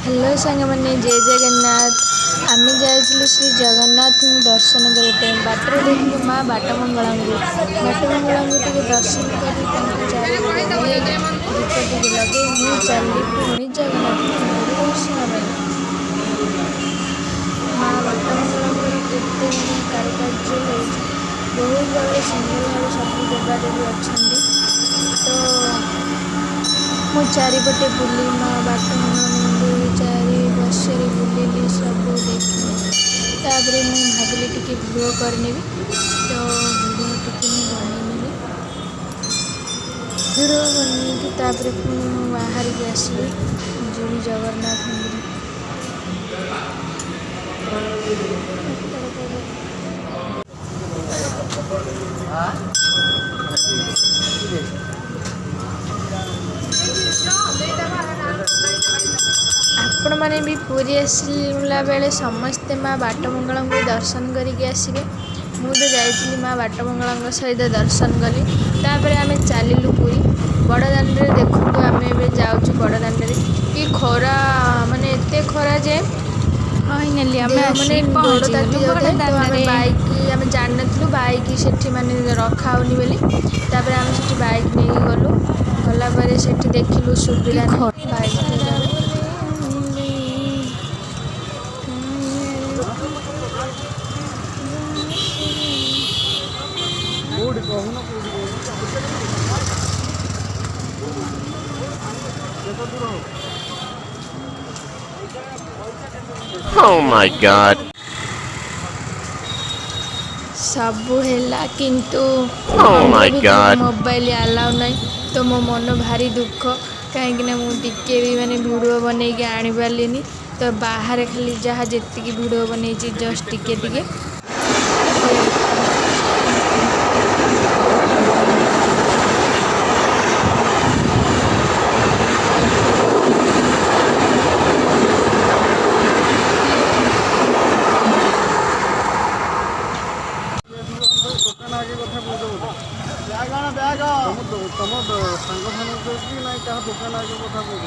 Hello सांग मैंने जय जगन्नाथ आम जाइलु श्री जगन्नाथ दर्शन करने बाटर देखिए माँ बाटमंगला बाटमंगला टे दर्शन कर दीप टे लगे मुझे चली पुणी जगन्नाथ मंदिर दर्शन माँ बाटमंगला केते कारुकार्य बहुत बड़े सुंदर भाव सब देवादेवी अच्छा तो मु चारिपटे बुली माँ बाटमंगला मंदिर चारि बसरे बुलिली सब देखी तापर मुझे भाविली टी भिडियो करनी तो भिडियो टी बनईनी भिडियो बनई तापर पुणी बाहर की आसली जी जगन्नाथ मंदिर आपण मैंने भी पूरी आसला बेले समस्ते माँ बाटमंगला को दर्शन करके आसवे मुझे जाइली माँ बाटमंगला सहित दर्शन कली तापर आम चलू पूरी बड़दान देखु आम जाऊँ बड़दान कि खरा माने एते खरा जे माने गोड़ ताती जाए बैक आम जान नु बैक से माने रखाऊनी बोली तापर आम से बैक नहीं गलु गलापर से देखिलु सुविधा बैक Oh my God. सबू है किंतु Oh my God. Mobile allow ना तो मो मन भारी दुख कहीं मुझे भी माने वीडियो बन के आनी पार्ली तो बाहर खाली जहाँ जी वीडियो बन जस्ट टिके तुम सांग फान ना क्या दुकान आगे कथा कह